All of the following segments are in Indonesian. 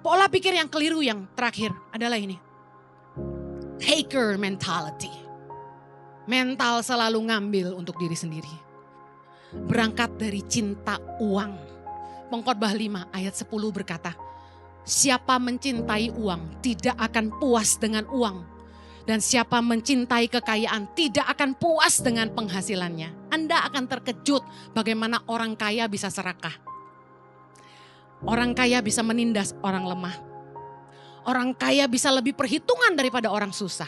Pola pikir yang keliru yang terakhir adalah ini. Taker mentality. Mental selalu ngambil untuk diri sendiri. Berangkat dari cinta uang. Pengkhotbah 5 ayat 10 berkata, siapa mencintai uang tidak akan puas dengan uang. Dan siapa mencintai kekayaan tidak akan puas dengan penghasilannya. Anda akan terkejut bagaimana orang kaya bisa serakah. Orang kaya bisa menindas orang lemah. Orang kaya bisa lebih perhitungan daripada orang susah.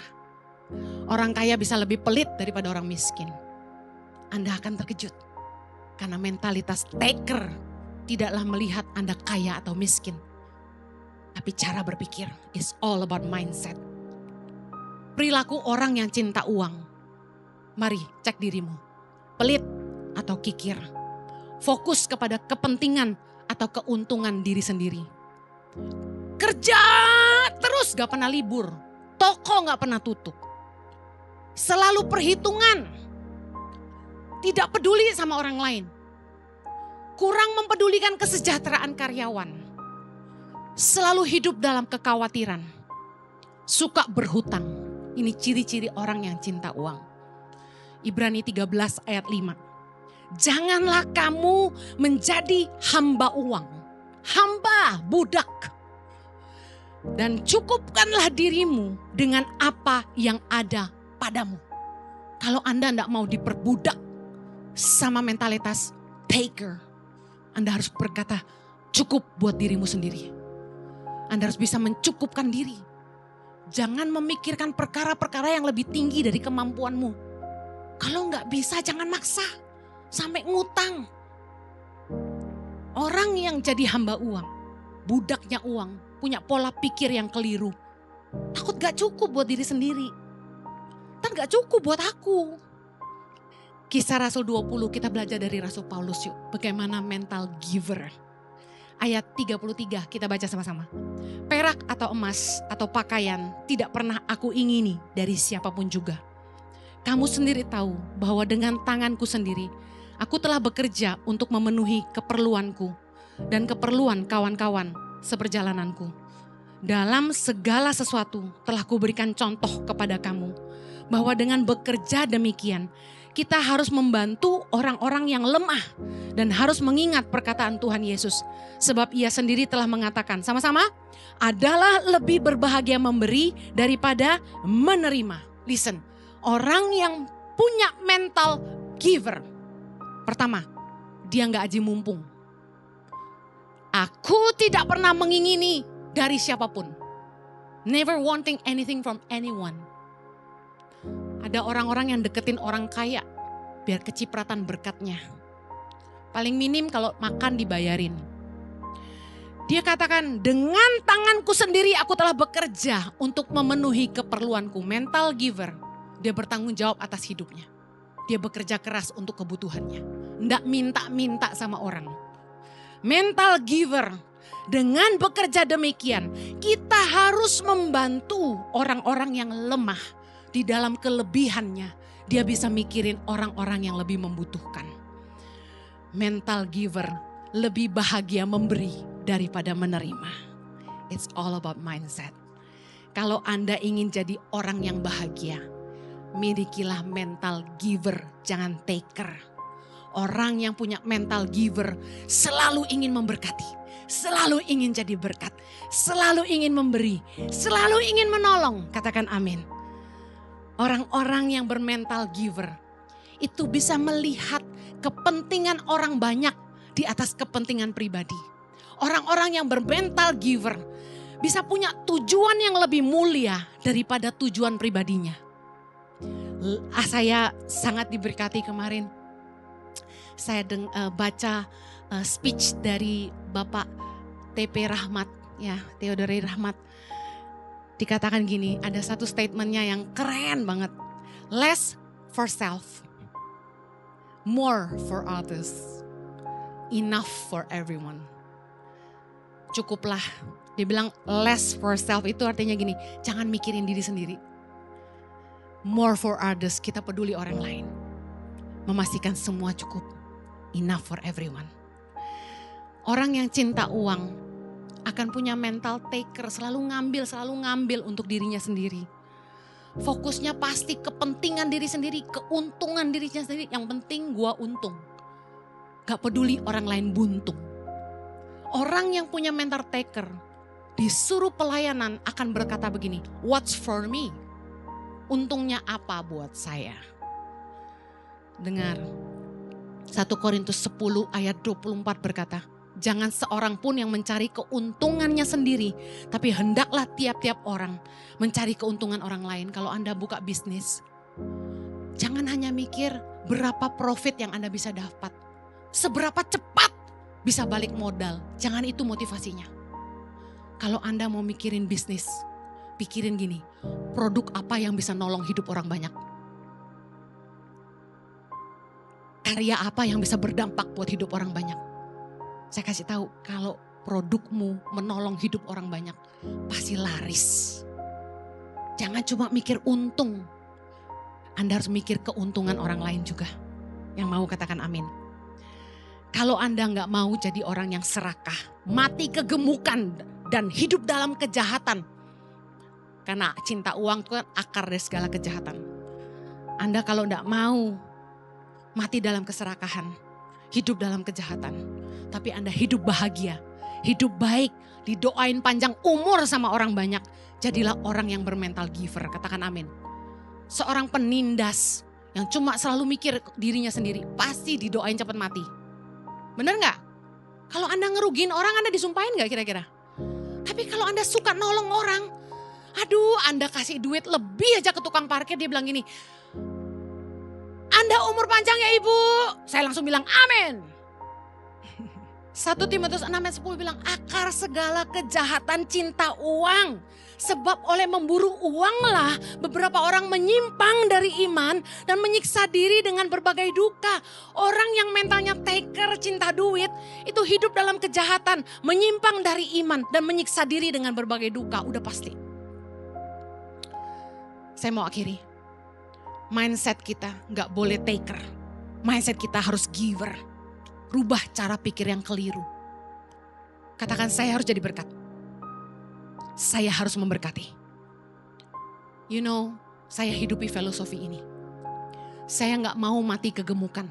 Orang kaya bisa lebih pelit daripada orang miskin. Anda akan terkejut. Karena mentalitas taker tidaklah melihat Anda kaya atau miskin. Tapi cara berpikir is all about mindset. Perilaku orang yang cinta uang. Mari cek dirimu. Pelit atau kikir. Fokus kepada kepentingan atau keuntungan diri sendiri. Kerja terus gak pernah libur. Toko gak pernah tutup. Selalu perhitungan. Tidak peduli sama orang lain. Kurang mempedulikan kesejahteraan karyawan. Selalu hidup dalam kekhawatiran. Suka berhutang. Ini ciri-ciri orang yang cinta uang. Ibrani 13 ayat 5. Janganlah kamu menjadi hamba uang. Hamba, budak. Dan cukupkanlah dirimu dengan apa yang ada padamu. Kalau Anda tidak mau diperbudak sama mentalitas taker, Anda harus berkata cukup buat dirimu sendiri. Anda harus bisa mencukupkan diri. Jangan memikirkan perkara-perkara yang lebih tinggi dari kemampuanmu. Kalau nggak bisa jangan maksa sampai ngutang. Orang yang jadi hamba uang, budaknya uang, punya pola pikir yang keliru. Takut gak cukup buat diri sendiri. Dan gak cukup buat aku. Kisah Rasul 20 kita belajar dari Rasul Paulus yuk. Bagaimana mental giver. Ayat 33 kita baca sama-sama. Perak atau emas atau pakaian tidak pernah aku ingini dari siapapun juga. Kamu sendiri tahu bahwa dengan tanganku sendiri aku telah bekerja untuk memenuhi keperluanku dan keperluan kawan-kawan seperjalananku. Dalam segala sesuatu telah kuberikan contoh kepada kamu bahwa dengan bekerja demikian kita harus membantu orang-orang yang lemah dan harus mengingat perkataan Tuhan Yesus. Sebab ia sendiri telah mengatakan sama-sama, adalah lebih berbahagia memberi daripada menerima. Listen, orang yang punya mental giver. Pertama, dia gak aji mumpung. Aku tidak pernah mengingini dari siapapun. Never wanting anything from anyone. Ada orang-orang yang deketin orang kaya biar kecipratan berkatnya. Paling minim kalau makan dibayarin. Dia katakan, dengan tanganku sendiri aku telah bekerja untuk memenuhi keperluanku. Mental giver, dia bertanggung jawab atas hidupnya. Dia bekerja keras untuk kebutuhannya. Nggak minta-minta sama orang. Mental giver, dengan bekerja demikian, kita harus membantu orang-orang yang lemah. Di dalam kelebihannya, dia bisa mikirin orang-orang yang lebih membutuhkan. Mental giver lebih bahagia memberi daripada menerima. It's all about mindset. Kalau Anda ingin jadi orang yang bahagia, milikilah mental giver, jangan taker. Orang yang punya mental giver selalu ingin memberkati, selalu ingin jadi berkat, selalu ingin memberi, selalu ingin menolong. Katakan amin. Orang-orang yang bermental giver itu bisa melihat kepentingan orang banyak di atas kepentingan pribadi. Orang-orang yang bermental giver bisa punya tujuan yang lebih mulia daripada tujuan pribadinya. Saya sangat diberkati kemarin. Saya baca speech dari Bapak TP Rahmat, ya Theodore Rahmat. Dikatakan gini, ada satu statementnya yang keren banget. Less for self, more for others, enough for everyone. Cukuplah, dia bilang less for self itu artinya gini, jangan mikirin diri sendiri. More for others, kita peduli orang lain. Memastikan semua cukup, enough for everyone. Orang yang cinta uang akan punya mental taker, selalu ngambil untuk dirinya sendiri. Fokusnya pasti kepentingan diri sendiri, keuntungan dirinya sendiri. Yang penting gua untung. Gak peduli orang lain buntung. Orang yang punya mental taker disuruh pelayanan akan berkata begini, what's for me? Untungnya apa buat saya? Dengar, 1 Korintus 10 ayat 24 berkata, jangan seorang pun yang mencari keuntungannya sendiri, tapi hendaklah tiap-tiap orang mencari keuntungan orang lain. Kalau Anda buka bisnis, jangan hanya mikir berapa profit yang Anda bisa dapat. Seberapa cepat bisa balik modal. Jangan itu motivasinya. Kalau Anda mau mikirin bisnis, pikirin gini, produk apa yang bisa nolong hidup orang banyak. Karya apa yang bisa berdampak buat hidup orang banyak. Saya kasih tahu, kalau produkmu menolong hidup orang banyak, pasti laris. Jangan cuma mikir untung. Anda harus mikir keuntungan orang lain juga. Yang mau katakan amin. Kalau Anda nggak mau jadi orang yang serakah, mati kegemukan, dan hidup dalam kejahatan. Karena cinta uang itu kan akar dari segala kejahatan. Anda kalau nggak mau mati dalam keserakahan, hidup dalam kejahatan, tapi Anda hidup bahagia, hidup baik, didoain panjang umur sama orang banyak, jadilah orang yang bermental giver, katakan amin. Seorang penindas yang cuma selalu mikir dirinya sendiri, pasti didoain cepat mati. Bener gak? Kalau Anda ngerugiin orang, Anda disumpahin gak kira-kira? Tapi kalau Anda suka nolong orang, aduh Anda kasih duit lebih aja ke tukang parkir, dia bilang gini, Anda umur panjang ya ibu. Saya langsung bilang amin. 1 Timotius 6 ayat 10 bilang akar segala kejahatan cinta uang. Sebab oleh memburu uanglah beberapa orang menyimpang dari iman dan menyiksa diri dengan berbagai duka. Orang yang mentalnya taker, cinta duit, itu hidup dalam kejahatan, menyimpang dari iman dan menyiksa diri dengan berbagai duka. Udah pasti. Saya mau akhiri. Mindset kita gak boleh taker. Mindset kita harus giver. Rubah cara pikir yang keliru. Katakan saya harus jadi berkat. Saya harus memberkati. You know, saya hidupi filosofi ini. Saya gak mau mati kegemukan.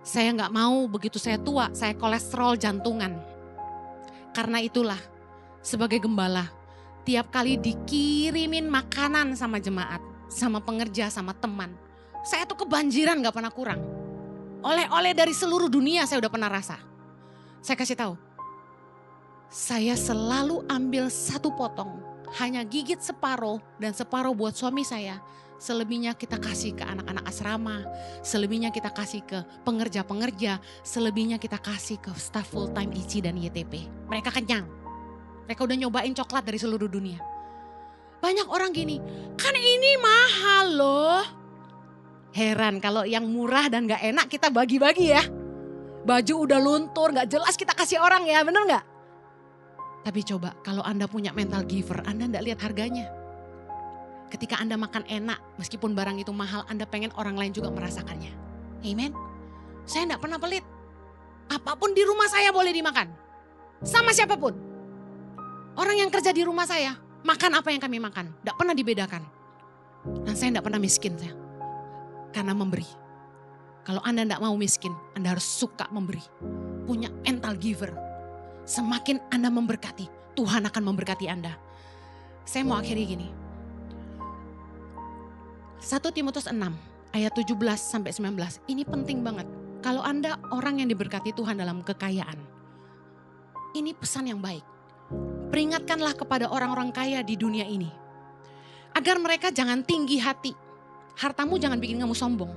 Saya gak mau begitu saya tua, saya kolesterol jantungan. Karena itulah, sebagai gembala, tiap kali dikirimin makanan sama jemaat, sama pengerja, sama teman, saya tuh kebanjiran gak pernah kurang. Oleh-oleh dari seluruh dunia saya udah pernah rasa. Saya kasih tahu, saya selalu ambil 1 potong, hanya gigit separuh dan separuh buat suami saya. Selebihnya kita kasih ke anak-anak asrama, selebihnya kita kasih ke pengerja-pengerja, selebihnya kita kasih ke staff full time ICI dan YTP. Mereka kenyang, mereka udah nyobain coklat dari seluruh dunia. Banyak orang gini, kan ini mahal loh. Heran kalau yang murah dan gak enak kita bagi-bagi ya. Baju udah luntur, gak jelas kita kasih orang ya, bener gak? Tapi coba kalau Anda punya mental giver, Anda gak lihat harganya. Ketika Anda makan enak, meskipun barang itu mahal, Anda pengen orang lain juga merasakannya. Amen. Saya gak pernah pelit. Apapun di rumah saya boleh dimakan. Sama siapapun. Orang yang kerja di rumah saya, makan apa yang kami makan, tidak pernah dibedakan. Dan saya tidak pernah miskin saya. Karena memberi. Kalau Anda tidak mau miskin, Anda harus suka memberi. Punya mental giver. Semakin Anda memberkati, Tuhan akan memberkati Anda. Saya mau akhiri gini. 1 Timotius 6 ayat 17 sampai 19. Ini penting banget. Kalau Anda orang yang diberkati Tuhan dalam kekayaan. Ini pesan yang baik. Peringatkanlah kepada orang-orang kaya di dunia ini. Agar mereka jangan tinggi hati. Hartamu jangan bikin kamu sombong.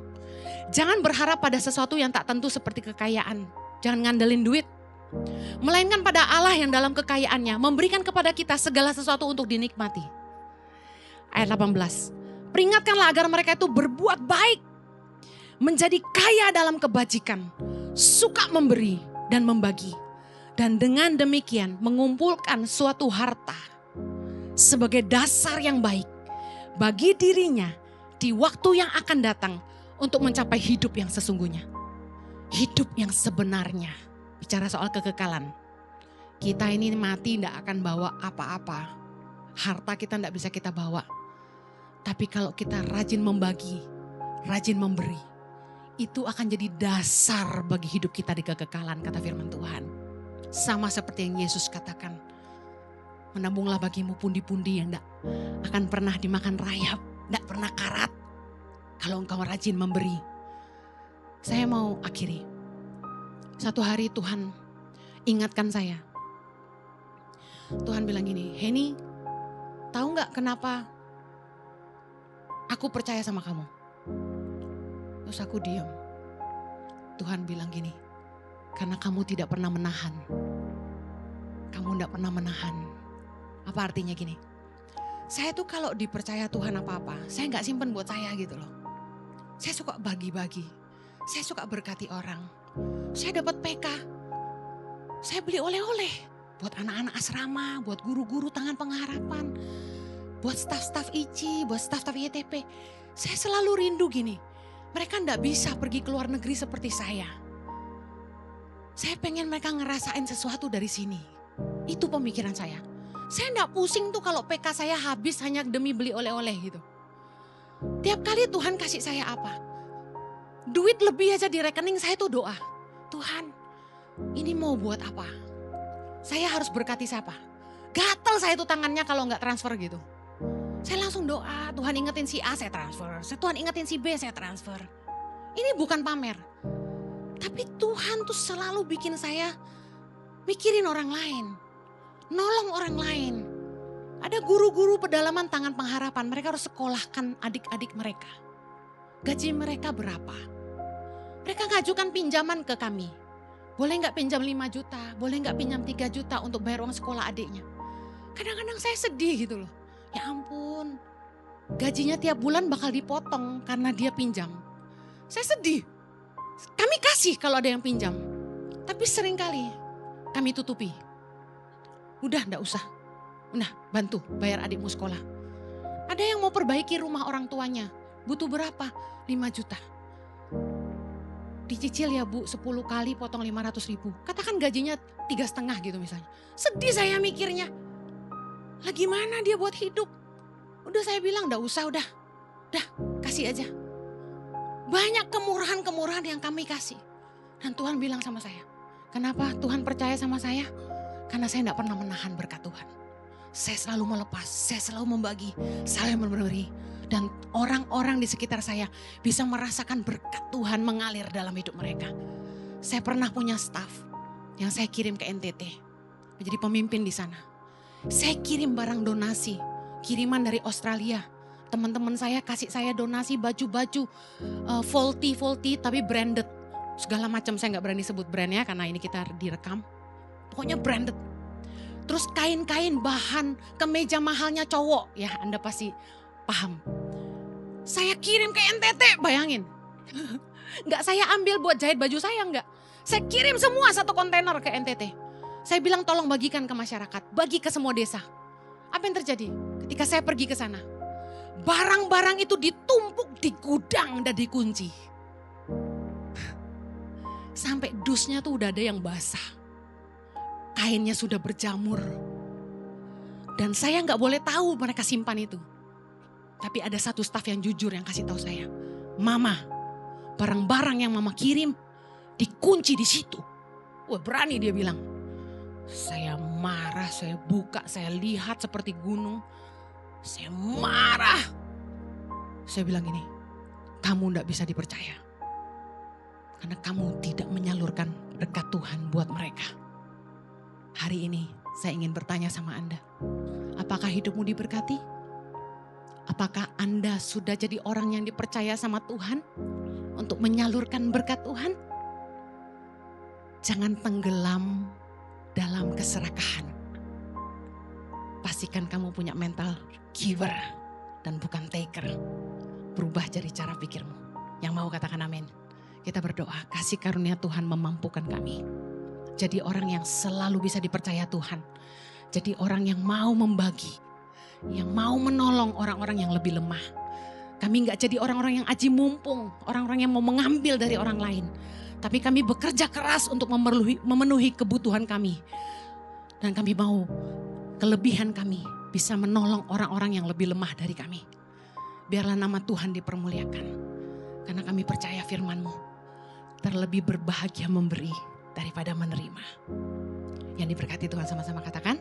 Jangan berharap pada sesuatu yang tak tentu seperti kekayaan. Jangan ngandelin duit. Melainkan pada Allah yang dalam kekayaannya memberikan kepada kita segala sesuatu untuk dinikmati. Ayat 18. Peringatkanlah agar mereka itu berbuat baik. Menjadi kaya dalam kebajikan. Suka memberi dan membagi. Dan dengan demikian mengumpulkan suatu harta sebagai dasar yang baik bagi dirinya di waktu yang akan datang untuk mencapai hidup yang sesungguhnya. Hidup yang sebenarnya. Bicara soal kekekalan. Kita ini mati tidak akan bawa apa-apa. Harta kita tidak bisa kita bawa. Tapi kalau kita rajin membagi, rajin memberi, itu akan jadi dasar bagi hidup kita di kekekalan, kata firman Tuhan. Sama seperti yang Yesus katakan, menabunglah bagimu pundi-pundi yang tidak akan pernah dimakan rayap, tidak pernah karat. Kalau engkau rajin memberi. Saya mau akhiri. Satu hari Tuhan ingatkan saya. Tuhan bilang gini, Heni, tahu gak kenapa aku percaya sama kamu? Terus aku diam. Tuhan bilang gini, karena kamu tidak pernah menahan. Kamu tidak pernah menahan. Apa artinya gini? Saya tuh kalau dipercaya Tuhan apa-apa, saya gak simpen buat saya gitu loh. Saya suka bagi-bagi. Saya suka berkati orang. Saya dapat PK. Saya beli oleh-oleh. Buat anak-anak asrama, buat guru-guru tangan pengharapan. Buat staf-staf ICI, buat staf-staf YTP. Saya selalu rindu gini. Mereka gak bisa pergi ke luar negeri seperti saya. Saya pengen mereka ngerasain sesuatu dari sini. Itu pemikiran saya. Saya gak pusing tuh kalau PK saya habis hanya demi beli oleh-oleh gitu. Tiap kali Tuhan kasih saya apa? Duit lebih aja di rekening saya tuh doa. Tuhan, ini mau buat apa? Saya harus berkati siapa? Gatel saya tuh tangannya kalau gak transfer gitu. Saya langsung doa, Tuhan ingetin si A saya transfer. Tuhan ingetin si B saya transfer. Ini bukan pamer. Tapi Tuhan tuh selalu bikin saya mikirin orang lain. Nolong orang lain. Ada guru-guru pedalaman tangan pengharapan. Mereka harus sekolahkan adik-adik mereka. Gaji mereka berapa? Mereka ngajukan pinjaman ke kami. Boleh gak pinjam 5 juta? Boleh gak pinjam 3 juta untuk bayar uang sekolah adiknya? Kadang-kadang saya sedih gitu loh. Ya ampun, gajinya tiap bulan bakal dipotong karena dia pinjam. Saya sedih. Kami kasih kalau ada yang pinjam. Tapi seringkali kami tutupi. Udah gak usah. Udah bantu bayar adikmu sekolah. Ada yang mau perbaiki rumah orang tuanya. Butuh berapa? 5 juta. Dicicil ya Bu 10 kali potong 500 ribu. Katakan gajinya 3,5 gitu misalnya. Sedih saya mikirnya. Lah gimana dia buat hidup? Udah saya bilang gak usah udah kasih aja. Banyak kemurahan-kemurahan yang kami kasih. Dan Tuhan bilang sama saya. Kenapa Tuhan percaya sama saya? Karena saya gak pernah menahan berkat Tuhan. Saya selalu melepas, saya selalu membagi, saya memberi. Dan orang-orang di sekitar saya bisa merasakan berkat Tuhan mengalir dalam hidup mereka. Saya pernah punya staff yang saya kirim ke NTT. Menjadi pemimpin di sana. Saya kirim barang donasi, kiriman dari Australia. Teman-teman saya kasih saya donasi baju-baju faulty tapi branded. Segala macam, saya gak berani sebut brandnya karena ini kita direkam. Pokoknya branded. Terus kain-kain bahan kemeja mahalnya cowok. Ya Anda pasti paham. Saya kirim ke NTT, bayangin. Gak saya ambil buat jahit baju saya, enggak. Saya kirim semua satu kontainer ke NTT. Saya bilang tolong bagikan ke masyarakat, bagi ke semua desa. Apa yang terjadi ketika saya pergi ke sana? Barang-barang itu ditumpuk di gudang dan dikunci. Sampai dusnya tuh udah ada yang basah. Kainnya sudah berjamur. Dan saya gak boleh tahu mereka simpan itu. Tapi ada satu staf yang jujur yang kasih tahu saya. Mama, barang-barang yang mama kirim dikunci di situ. Wah berani dia bilang. Saya marah, saya buka, saya lihat seperti gunung. Saya marah. Saya bilang gini, kamu gak bisa dipercaya. Karena kamu tidak menyalurkan berkat Tuhan buat mereka. Hari ini saya ingin bertanya sama Anda. Apakah hidupmu diberkati? Apakah Anda sudah jadi orang yang dipercaya sama Tuhan untuk menyalurkan berkat Tuhan? Jangan tenggelam dalam keserakahan. Pastikan kamu punya mental giver dan bukan taker. Berubah jadi cara pikirmu. Yang mau katakan amin. Kita berdoa, kasih karunia Tuhan memampukan kami. Jadi orang yang selalu bisa dipercaya Tuhan. Jadi orang yang mau membagi. Yang mau menolong orang-orang yang lebih lemah. Kami gak jadi orang-orang yang aji mumpung. Orang-orang yang mau mengambil dari orang lain. Tapi kami bekerja keras untuk memenuhi kebutuhan kami. Dan kami mau kelebihan kami bisa menolong orang-orang yang lebih lemah dari kami. Biarlah nama Tuhan dipermuliakan. Karena kami percaya firman-Mu. Terlebih berbahagia memberi daripada menerima. Yang diberkati Tuhan sama-sama katakan.